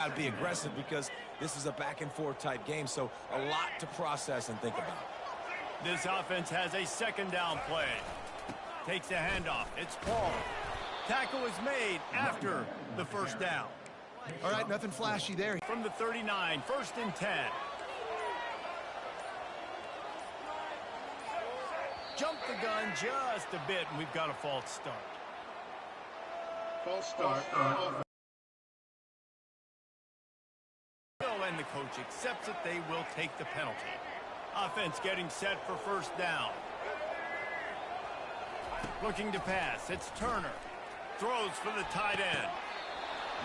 Got to be aggressive because this is a back-and-forth type game, so a lot to process and think about. This offense has a second down play. Takes the handoff. It's Paul. Tackle is made after the first down. All right, nothing flashy there. From the 39, 1st and 10. Jump the gun just a bit, and we've got a false start. False start. And the coach accepts it. They will take the penalty. Offense getting set for first down. Looking to pass. It's Turner. Throws for the tight end.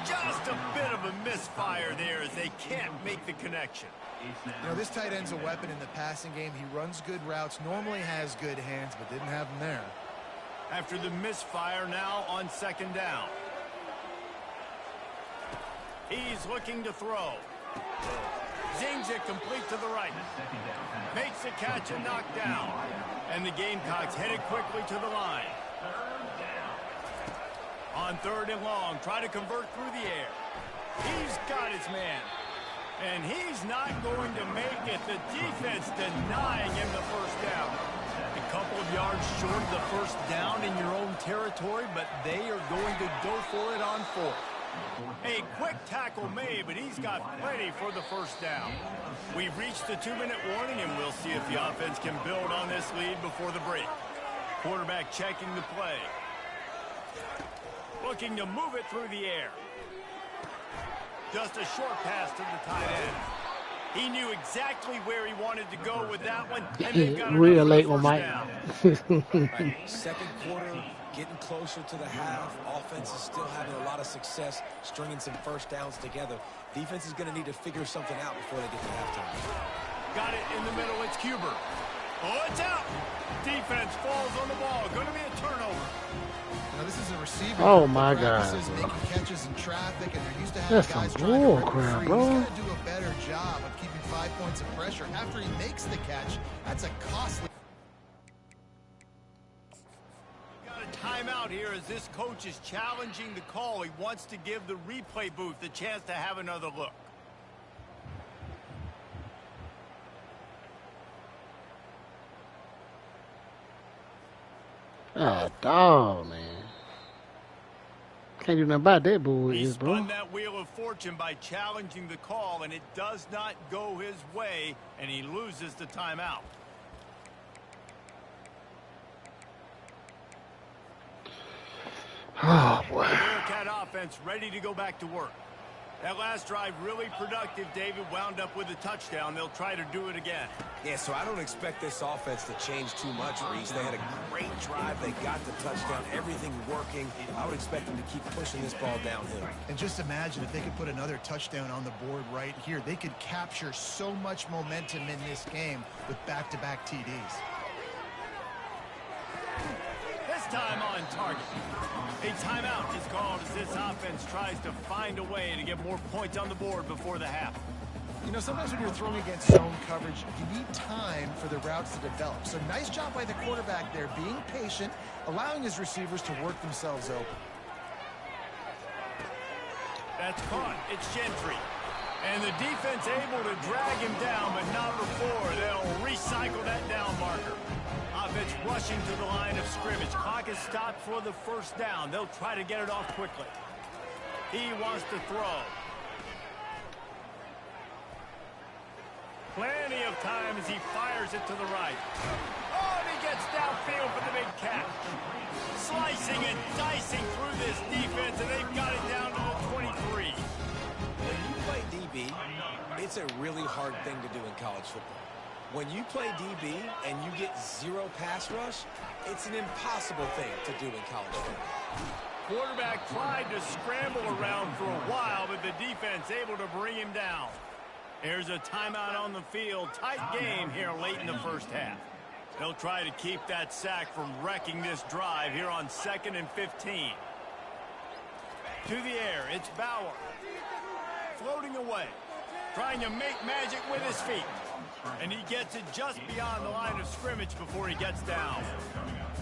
Just a bit of a misfire there as they can't make the connection. You know, this tight end's a weapon in the passing game. He runs good routes, normally has good hands, but didn't have them there. After the misfire, now on second down. He's looking to throw. Zings it complete to the right. Makes the catch and knocked down. And the Gamecocks headed quickly to the line. On 3rd and long, try to convert through the air. He's got his man. And he's not going to make it. The defense denying him the first down. A couple of yards short of the first down in your own territory, but they are going to go for it on 4th. A quick tackle made, but he's got plenty for the first down. We've reached the 2-minute warning, and we'll see if the offense can build on this lead before the break. Quarterback checking the play. Looking to move it through the air. Just a short pass to the tight end. He knew exactly where he wanted to go with that one. And real late one, Mike. Right. Second quarter, getting closer to the half. Offense is still having a lot of success stringing some first downs together. Defense is going to need to figure something out before they get to halftime. Got it in the middle. It's Huber. Oh, it's out. Defense falls on the ball. Going to be a turnover. Now, this is a receiver. Oh my God! Making catches in traffic, and they're used to having That's guys some trying to bull rip crap, free. bro. He's got to do a better job of keeping 5 points of pressure after he makes the catch. That's a costly. Got a timeout here as this coach is challenging the call. He wants to give the replay booth a chance to have another look. Ah, dog, man. Can't do nothing about that bullshit, He bro. spun that wheel of fortune by challenging the call, and it does not go his way, and he loses the timeout. Oh, boy. Bearcat offense ready to go back to work. That last drive really productive. David wound up with a touchdown. They'll try to do it again. Yeah, so I don't expect this offense to change too much, Reese. They had a great drive. They got the touchdown. Everything working. I would expect them to keep pushing this ball downhill. And just imagine if they could put another touchdown on the board right here. They could capture so much momentum in this game with back-to-back TDs. This time on target. A timeout is called as this offense tries to find a way to get more points on the board before the half. You know, sometimes when you're throwing against zone coverage, you need time for the routes to develop. So nice job by the quarterback there, being patient, allowing his receivers to work themselves open. That's caught. It's Gentry. And the defense able to drag him down, but not before they'll recycle that down marker. Offense rushing to the line of scrimmage. Clock is stopped for the first down. They'll try to get it off quickly. He wants to throw. Plenty of time as he fires it to the right. Oh, and he gets downfield for the big catch. Slicing and dicing through this defense, and they've got it down to the 23. When you play DB, it's a really hard thing to do in college football. When you play DB and you get zero pass rush, it's an impossible thing to do in college football. Quarterback tried to scramble around for a while, but the defense able to bring him down. There's a timeout on the field. Tight game here late in the first half. They'll try to keep that sack from wrecking this drive here on 2nd and 15. To the air, it's Bauer. Floating away. Trying to make magic with his feet. And he gets it just beyond the line of scrimmage before he gets down.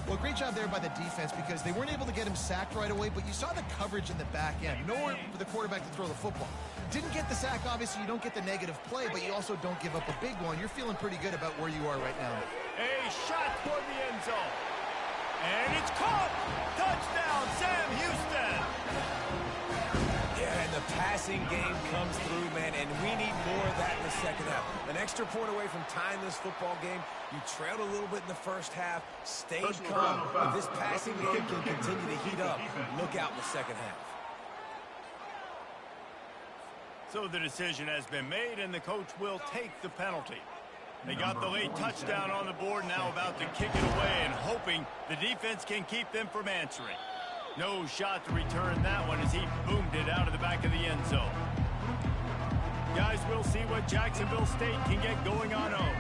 Well, great job there by the defense because they weren't able to get him sacked right away, but you saw the coverage in the back end. Nowhere for the quarterback to throw the football. Didn't get the sack, obviously you don't get the negative play, but you also don't give up a big one. You're feeling pretty good about where you are right now. A shot toward the end zone. And it's caught! Touchdown, Sam Houston! Yeah, and the passing game comes through, man, and we need more of that in the second half. An extra point away from tying this football game. You trailed a little bit in the first half, stayed calm. If this passing game can continue to heat up, look out in the second half. So the decision has been made, and the coach will take the penalty. They got the late touchdown on the board, now about to kick it away and hoping the defense can keep them from answering. No shot to return that one as he boomed it out of the back of the end zone. Guys, we'll see what Jacksonville State can get going on home.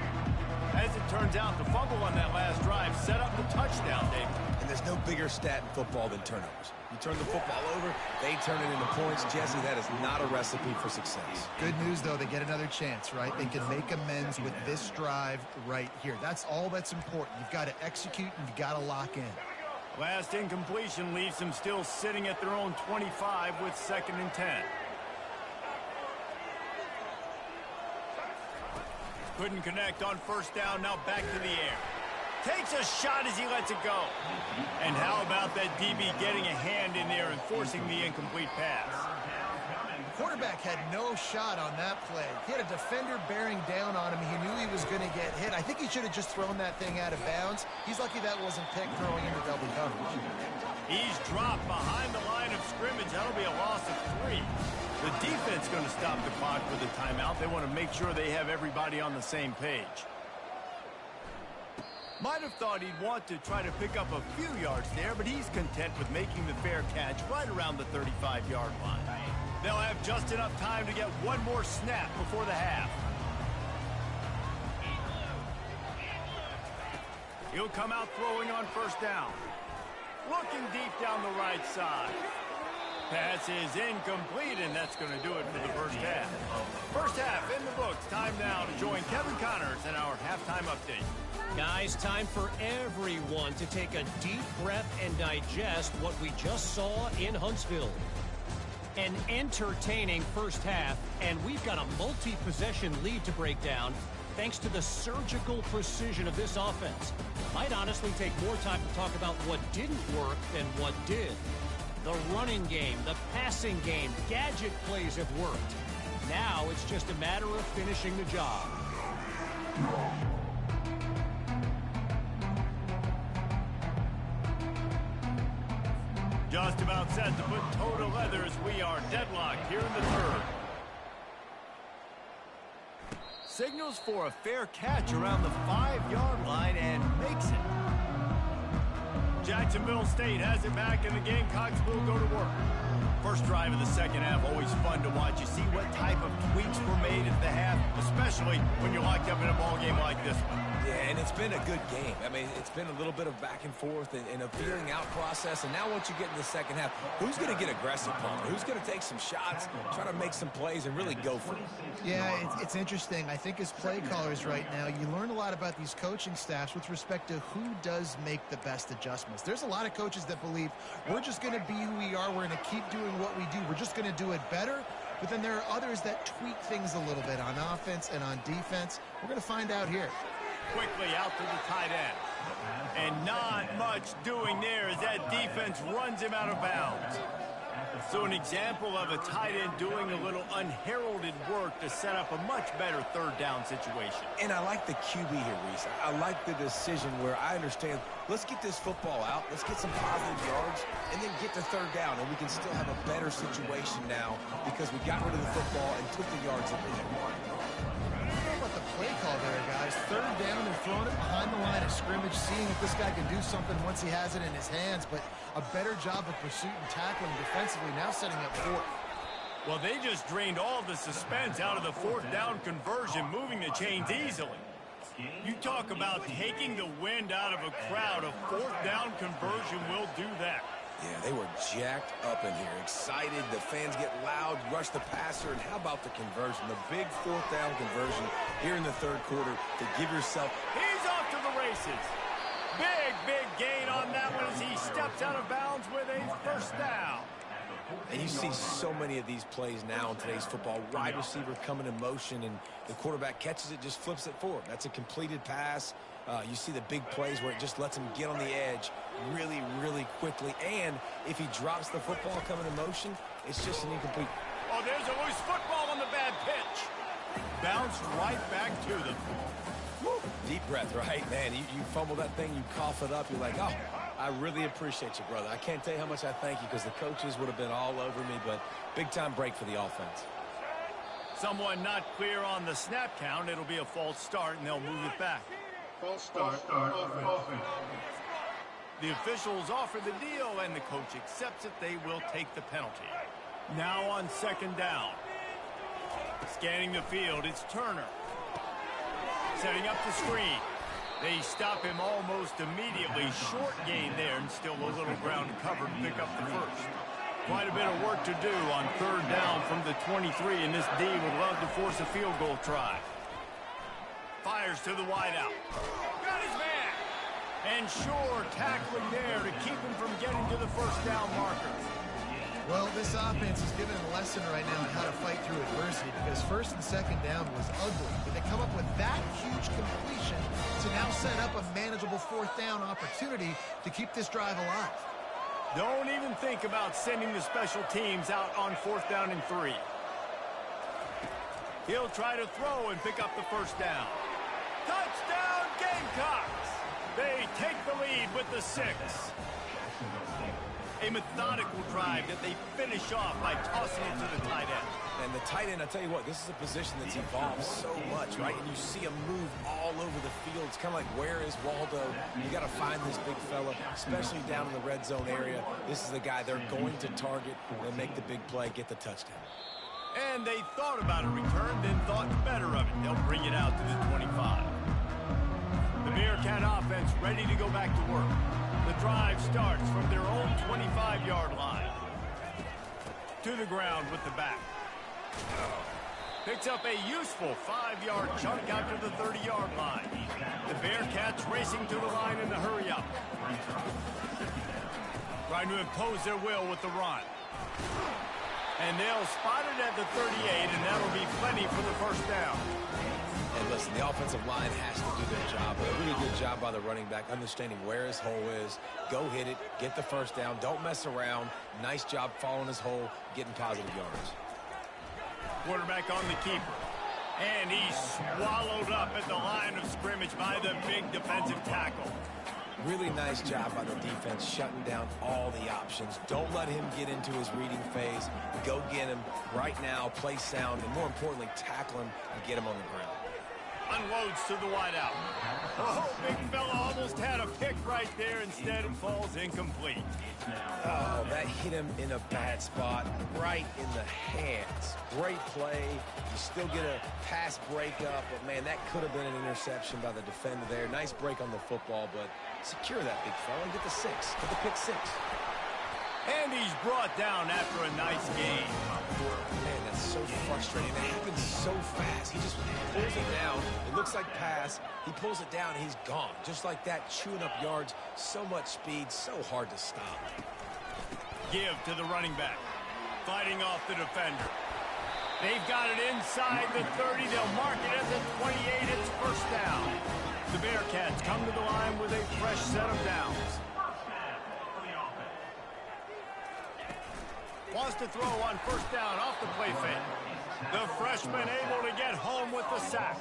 As it turns out, the fumble on that last drive set up the touchdown, David. And there's no bigger stat in football than turnovers. You turn the football over, they turn it into points. Jesse, that is not a recipe for success. Good news, though, they get another chance, right? They can make amends with this drive right here. That's all that's important. You've got to execute and you've got to lock in. Last incompletion leaves them still sitting at their own 25 with 2nd and 10. Couldn't connect on first down, now back to the air. Takes a shot as he lets it go. And how about that DB getting a hand in there and forcing the incomplete pass? Quarterback had no shot on that play. He had a defender bearing down on him. He knew he was going to get hit. I think he should have just thrown that thing out of bounds. He's lucky that wasn't picked throwing into double coverage. He's dropped behind the line of scrimmage. That'll be a loss of 3. The defense going to stop the clock with a timeout. They want to make sure they have everybody on the same page. Might have thought he'd want to try to pick up a few yards there, but he's content with making the fair catch right around the 35-yard line. They'll have just enough time to get one more snap before the half. He'll come out throwing on first down. Looking deep down the right side. Pass is incomplete, and that's going to do it for the first half. First half in the books. Time now to join Kevin Connors in our halftime update. Guys, time for everyone to take a deep breath and digest what we just saw in Huntsville. An entertaining first half, and we've got a multi-possession lead to break down thanks to the surgical precision of this offense. Might honestly take more time to talk about what didn't work than what did. The running game, the passing game, gadget plays have worked. Now it's just a matter of finishing the job. Just about set to put toe to leather as we are deadlocked here in the third. Signals for a fair catch around the 5-yard line and makes it. Jacksonville State has it back, and the Gamecocks will go to work. First drive of the second half, always fun to watch. You see what type of tweaks were made at the half, especially when you're locked up in a ball game like this one. Yeah, and it's been a good game. I mean, it's been a little bit of back and forth and a feeling out process. And now once you get in the second half, who's going to get aggressive, Palmer? Who's going to take some shots, try to make some plays, and really go for it? Yeah, it's interesting. I think as play callers right now, you learn a lot about these coaching staffs with respect to who does make the best adjustments. There's a lot of coaches that believe we're just going to be who we are. We're going to keep doing what we do. We're just going to do it better. But then there are others that tweak things a little bit on offense and on defense. We're going to find out here. Quickly out to the tight end. And not much doing there as that defense runs him out of bounds. So an example of a tight end doing a little unheralded work to set up a much better third down situation. And I like the QB here, Reese. I like the decision where I understand, let's get this football out, let's get some positive yards, and then get to third down, and we can still have a better situation now because we got rid of the football and took the yards that we had. The play call there, guys. Third down and throwing it behind the line of scrimmage, seeing if this guy can do something once he has it in his hands, but a better job of pursuit and tackling defensively, now setting up fourth. Well, they just drained all the suspense out of the fourth down conversion, moving the chains easily. You talk about taking the wind out of a crowd. A fourth down conversion will do that. Yeah, they were jacked up in here, excited. The fans get loud, rush the passer, and how about the conversion? The big fourth down conversion here in the third quarter to give yourself. He's off to the races. Big gain on that one as he steps out of bounds with a first down. And you see so many of these plays now in today's football. Wide receiver coming in motion, and the quarterback catches it, just flips it forward. That's a completed pass. You see the big plays where it just lets him get on the edge really, really quickly. And if he drops the football coming in motion, it's just an incomplete. Oh, there's a loose football on the bad pitch. Bounced right back to them. Woo. Deep breath, right? Man, you fumble that thing, you cough it up, you're like, oh, I really appreciate you, brother. I can't tell you how much I thank you because the coaches would have been all over me, but big-time break for the offense. Someone not clear on the snap count. It'll be a false start, and they'll move it back. False start. Offense. The officials offer the deal, and the coach accepts it. They will take the penalty. Now on second down. Scanning the field, it's Turner. Setting up the screen. They stop him almost immediately. Short gain there, and still a little ground to cover to pick up the first. Quite a bit of work to do on third down from the 23, and this D would love to force a field goal try. Fires to the wideout. Got his man. And sure, tackling there to keep him from getting to the first down marker. Well, this offense is giving a lesson right now on how to fight through adversity because first and second down was ugly. But they come up with that huge completion to now set up a manageable fourth down opportunity to keep this drive alive. Don't even think about sending the special teams out on fourth down and 3. He'll try to throw and pick up the first down. Touchdown, Gamecocks! They take the lead with the 6. A methodical drive that they finish off by tossing it to the tight end. And the tight end, I tell you what, this is a position that's evolved so much, right? And you see him move all over the field. It's kind of like, where is Waldo? You got to find this big fella, especially down in the red zone area. This is the guy they're going to target and make the big play, get the touchdown. And they thought about a return, then thought better of it. They'll bring it out to the 25. The Bearcat offense ready to go back to work. The drive starts from their own 25-yard line. To the ground with the back. Picks up a useful 5-yard chunk out to the 30-yard line. The Bearcats racing to the line in the hurry-up. Trying to impose their will with the run. And they'll spot it at the 38, and that'll be plenty for the first down. And listen, the offensive line has to do their job. A really good job by the running back, understanding where his hole is. Go hit it, get the first down, don't mess around. Nice job following his hole, getting positive yards. Quarterback on the keeper. And he's swallowed up at the line of scrimmage by the big defensive tackle. Really nice job by the defense, shutting down all the options. Don't let him get into his reading phase. Go get him right now, play sound, and more importantly, tackle him and get him on the ground. Unloads to the wideout. Oh, big fella almost had a pick right there. Instead, it falls incomplete. Oh, that hit him in a bad spot, right in the hands. Great play. You still get a pass breakup, but, man, that could have been an interception by the defender there. Nice break on the football, but secure that big fella and get the 6. Get the pick 6. And he's brought down after a nice game. Man, that's so frustrating. It happens so fast. He just pulls it down. It looks like pass. He pulls it down, and he's gone. Just like that, chewing up yards. So much speed, so hard to stop. Give to the running back. Fighting off the defender. They've got it inside the 30. They'll mark it at the 28. It's first down. The Bearcats come to the line with a fresh set of downs. Wants to throw on first down off the play fake. The freshman able to get home with the sack.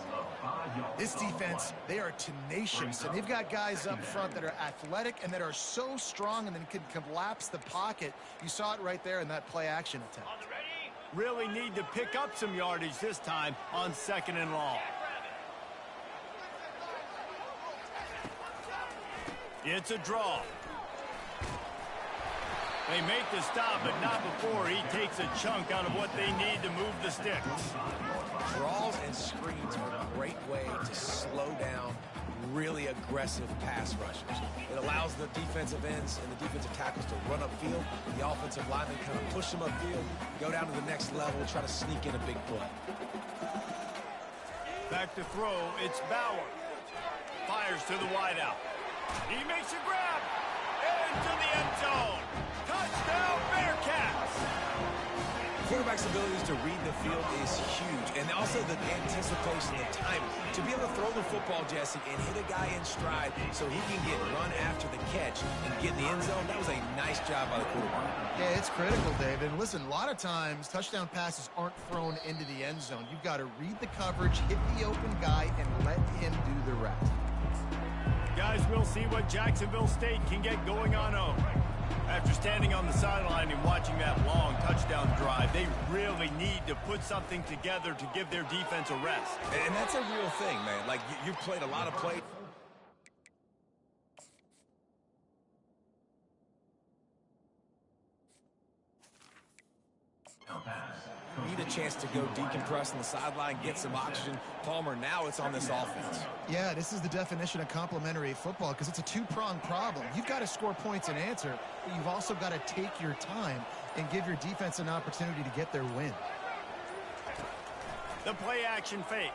This defense, they are tenacious, and they've got guys up front that are athletic and that are so strong and then can collapse the pocket. You saw it right there in that play-action attempt. Really need to pick up some yardage this time on second and long. It's a draw. They make the stop, but not before he takes a chunk out of what they need to move the sticks. Draws and screens are a great way to slow down really aggressive pass rushers. It allows the defensive ends and the defensive tackles to run upfield. The offensive linemen kind of push them upfield, go down to the next level, try to sneak in a big play. Back to throw, it's Bauer. Fires to the wideout. He makes a grab. Into the end zone. Touchdown, Bearcats! quarterback's abilities to read the field is huge, and also the anticipation, the time to be able to throw the football, Jesse, and hit a guy in stride so he can get run after the catch and get in the end zone. That was a nice job by the quarterback. Yeah, it's critical, David. And listen, a lot of times touchdown passes aren't thrown into the end zone. You've got to read the coverage, hit the open guy, and let him do the rest. Guys, we'll see what Jacksonville State can get going on home. After standing on the sideline and watching that long touchdown drive, they really need to put something together to give their defense a rest. And that's a real thing, man. Like, you played a lot of plays. Need a chance to go decompress on the sideline, get some oxygen. Palmer, now it's on this offense. Yeah, this is the definition of complementary football because it's a two-pronged problem. You've got to score points and answer, but you've also got to take your time and give your defense an opportunity to get their win. The play-action fake.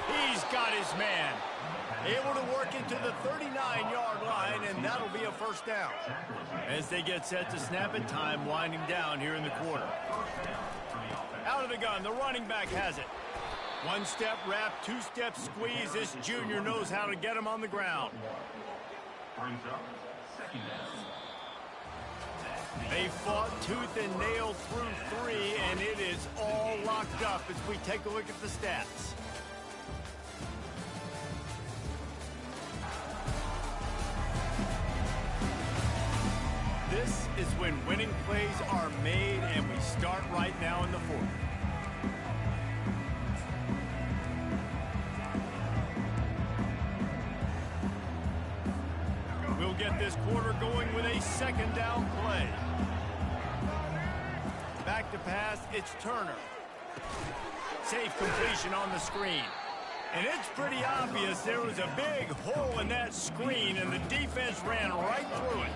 He's got his man. Able to work into the 39-yard line, and that'll be a first down. As they get set to snap it, time winding down here in the quarter. Out of the gun, the running back has it. One-step wrap, two-step squeeze. This junior knows how to get him on the ground. They fought tooth and nail through three, and it is all locked up as we take a look at the stats. This is when winning plays are made, and we start right now in the fourth. We'll get this quarter going with a second down play. Back to pass, it's Turner. Safe completion on the screen. And it's pretty obvious there was a big hole in that screen, and the defense ran right through it.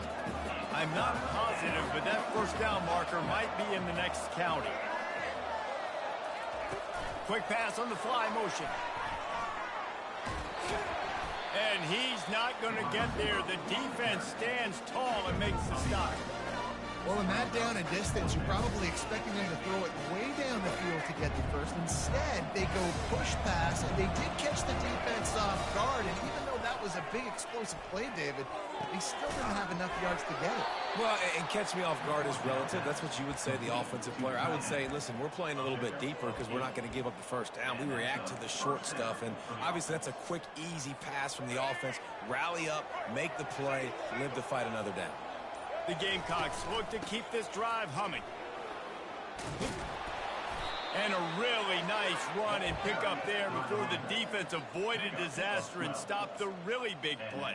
I'm not positive, but that first down marker might be in the next county. Quick pass on the fly motion. And he's not going to get there. The defense stands tall and makes the stop. Well, in that down and distance, you're probably expecting them to throw it way down the field to get the first. Instead, they go push pass, and they did catch the defense off guard. And even though that was a big explosive play, David, they still didn't have enough yards to get it. Well, and catch me off guard is relative. That's what you would say, the offensive player. I would say, listen, we're playing a little bit deeper because we're not going to give up the first down. We react to the short stuff, and obviously that's a quick, easy pass from the offense. Rally up, make the play, live to fight another down. The Gamecocks look to keep this drive humming. And a really nice run and pick up there before the defense avoided disaster and stopped the really big play.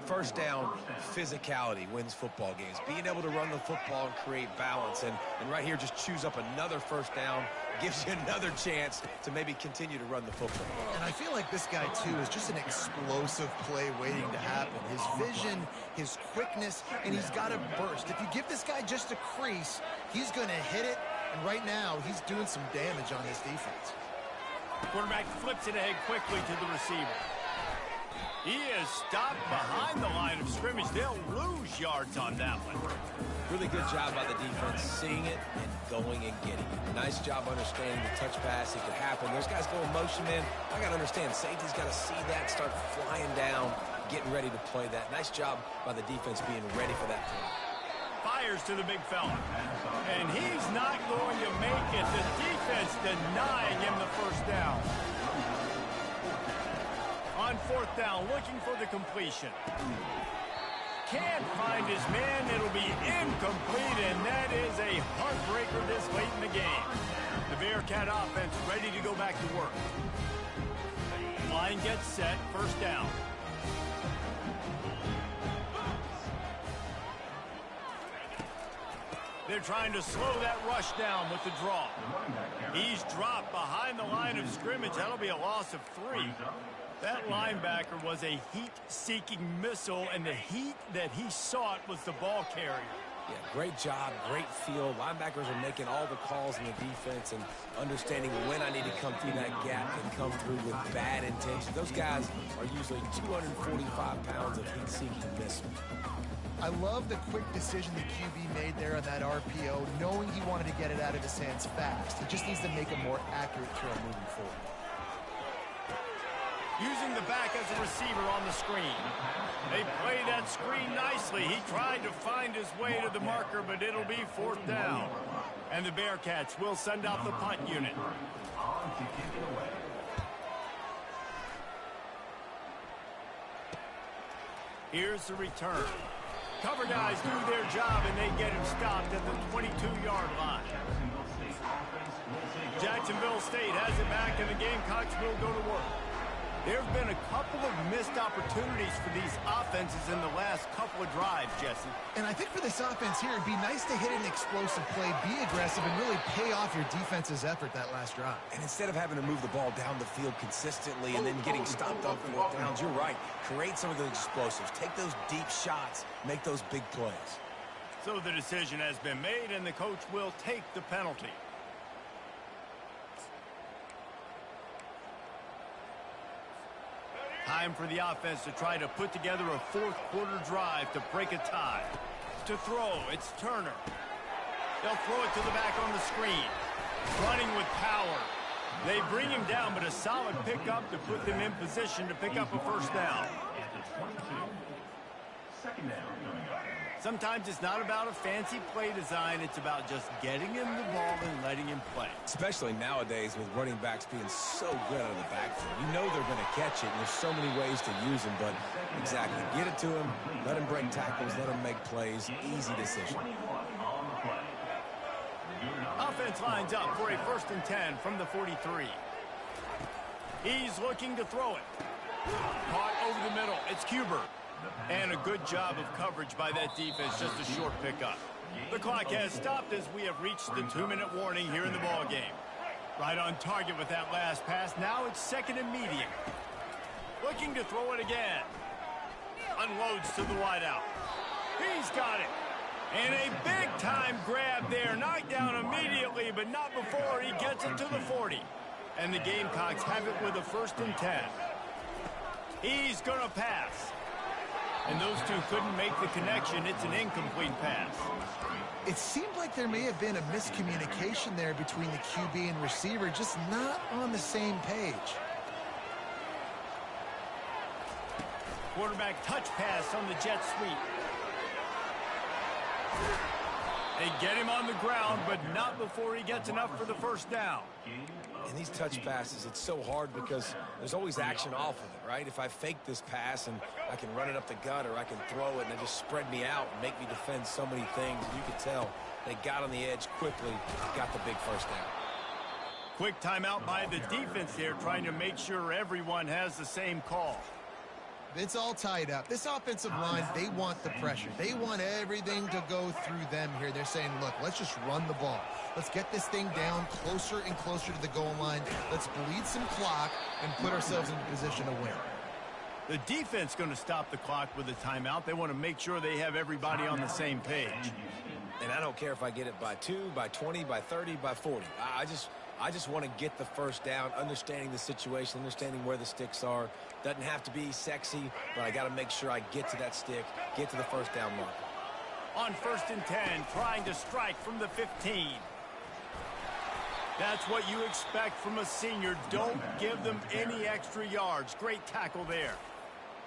First down, physicality wins football games. Being able to run the football and create balance. And right here, just choose up another first down, gives you another chance to maybe continue to run the football. And I feel like this guy, too, is just an explosive play waiting to happen. His vision, his quickness, and he's got to burst. If you give this guy just a crease, he's going to hit it. And right now, he's doing some damage on his defense. Quarterback flips it ahead quickly to the receiver. He is stopped behind the line of scrimmage. They'll lose yards on that one. Really good job by the defense, seeing it and going and getting it. Nice job understanding the touch pass. It could happen. Those guys go in motion, man. I got to understand, safety's got to see that, start flying down, getting ready to play that. Nice job by the defense being ready for that play. Fires to the big fella. And he's not going to make it. The defense denying him the first down. On fourth down, looking for the completion. Can't find his man. It'll be incomplete, and that is a heartbreaker this late in the game. The Bearcat offense ready to go back to work. Line gets set, first down. They're trying to slow that rush down with the draw. He's dropped behind the line of scrimmage. That'll be a loss of 3. That linebacker was a heat-seeking missile, and the heat that he sought was the ball carrier. Yeah, great job, great feel. Linebackers are making all the calls in the defense and understanding when I need to come through that gap and come through with bad intention. Those guys are usually 245 pounds of heat-seeking missile. I love the quick decision the QB made there on that RPO, knowing he wanted to get it out of his hands fast. He just needs to make a more accurate throw moving forward. Using the back as a receiver on the screen. They play that screen nicely. He tried to find his way to the marker, but it'll be 4th down. And the Bearcats will send out the punt unit. Here's the return. Cover guys do their job, and they get him stopped at the 22-yard line. Jacksonville State has it back, and the Gamecocks will go to work. There have been a couple of missed opportunities for these offenses in the last couple of drives, Jesse. And I think for this offense here, it'd be nice to hit an explosive play, be aggressive, and really pay off your defense's effort that last drive. And instead of having to move the ball down the field consistently and then getting stopped on 4th downs, you're right. Create some of those explosives. Take those deep shots. Make those big plays. So the decision has been made, and the coach will take the penalty. Time for the offense to try to put together a 4th quarter drive to break a tie. To throw, it's Turner. They'll throw it to the back on the screen. Running with power. They bring him down, but a solid pickup to put them in position to pick up a 1st down. Sometimes it's not about a fancy play design. It's about just getting him the ball and letting him play. Especially nowadays with running backs being so good out of the backfield. You know they're going to catch it, and there's so many ways to use them, but exactly. Get it to him, let him break tackles, let him make plays. Easy decision. Offense lines up for a 1st and 10 from the 43. He's looking to throw it. Caught over the middle. It's Huber. And a good job of coverage by that defense, just a short pickup. The clock has stopped as we have reached the 2-minute warning here in the ballgame. Right on target with that last pass. Now it's 2nd and medium. Looking to throw it again. Unloads to the wideout. He's got it. And a big-time grab there. Knocked down immediately, but not before he gets it to the 40. And the Gamecocks have it with a 1st and 10. He's going to pass. And those two couldn't make the connection. It's an incomplete pass. It seemed like there may have been a miscommunication there between the QB and receiver, just not on the same page. Quarterback touch pass on the jet sweep. They get him on the ground, but not before he gets enough for the 1st down. In these touch passes, it's so hard because there's always action off of it, right? If I fake this pass and I can run it up the gut or I can throw it and it just spread me out and make me defend so many things, you can tell they got on the edge quickly, got the big 1st down. Quick timeout by the defense there, trying to make sure everyone has the same call. It's all tied up. This offensive line, they want the pressure. They want everything to go through them here. They're saying, look, let's just run the ball. Let's get this thing down closer and closer to the goal line. Let's bleed some clock and put ourselves in a position to win. The defense going to stop the clock with a timeout. They want to make sure they have everybody on the same page. And I don't care if I get it by 2, by 20, by 30, by 40. I just want to get the 1st down, understanding the situation, understanding where the sticks are. Doesn't have to be sexy, but I got to make sure I get to that stick, get to the 1st down marker. On 1st and 10, trying to strike from the 15. That's what you expect from a senior. Don't give them any extra yards. Great tackle there.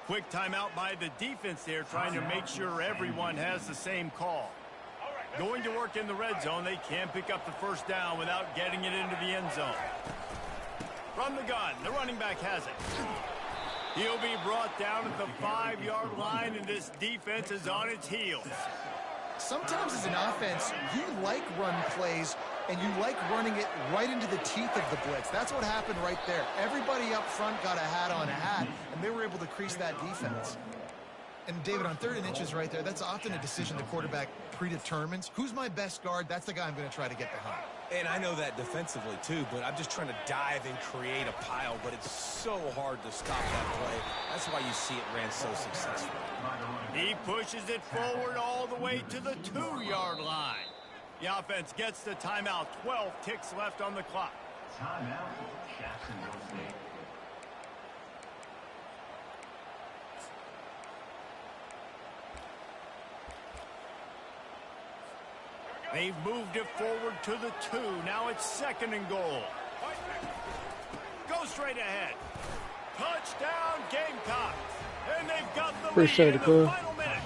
Quick timeout by the defense there, trying to make sure everyone has the same call. Going to work in the red zone. They can't pick up the 1st down without getting it into the end zone. From the gun, the running back has it. He'll be brought down at the 5-yard line, and this defense is on its heels. Sometimes as an offense, you like run plays, and you like running it right into the teeth of the blitz. That's what happened right there. Everybody up front got a hat on a hat, and they were able to crease that defense. And, David, on 3rd and inches right there, that's often a decision the quarterback predetermines. Who's my best guard? That's the guy I'm going to try to get behind. And I know that defensively, too, but I'm just trying to dive and create a pile, but it's so hard to stop that play. That's why you see it ran so successfully. He pushes it forward all the way to the 2-yard line. The offense gets the timeout. 12 ticks left on the clock. Timeout, Jacksonville State. They've moved it forward to the 2. Now it's 2nd and goal. Go straight ahead. Touchdown, Gamecocks. And they've got the Appreciate lead it, in Cool. the final minute.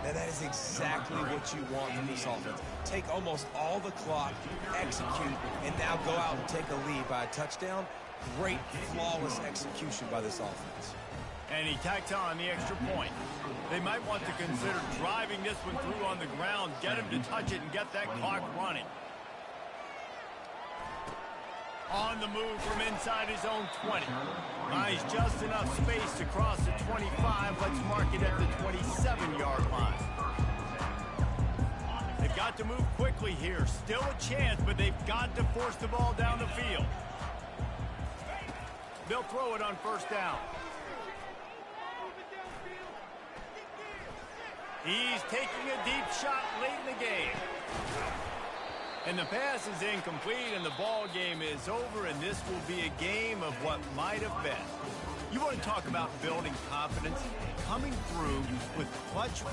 Now, that is exactly what you want from this offense. Take almost all the clock, execute, and now go out and take a lead by a touchdown. Great, flawless execution by this offense. And he tacks on the extra point. They might want to consider driving this one through on the ground, get him to touch it and get that clock running. On the move from inside his own 20. Nice, just enough space to cross the 25. Let's mark it at the 27-yard line. They've got to move quickly here. Still a chance, but they've got to force the ball down the field. They'll throw it on 1st down. He's taking a deep shot late in the game. And the pass is incomplete, and the ball game is over, and this will be a game of what might have been. You want to talk about building confidence? Coming through with clutch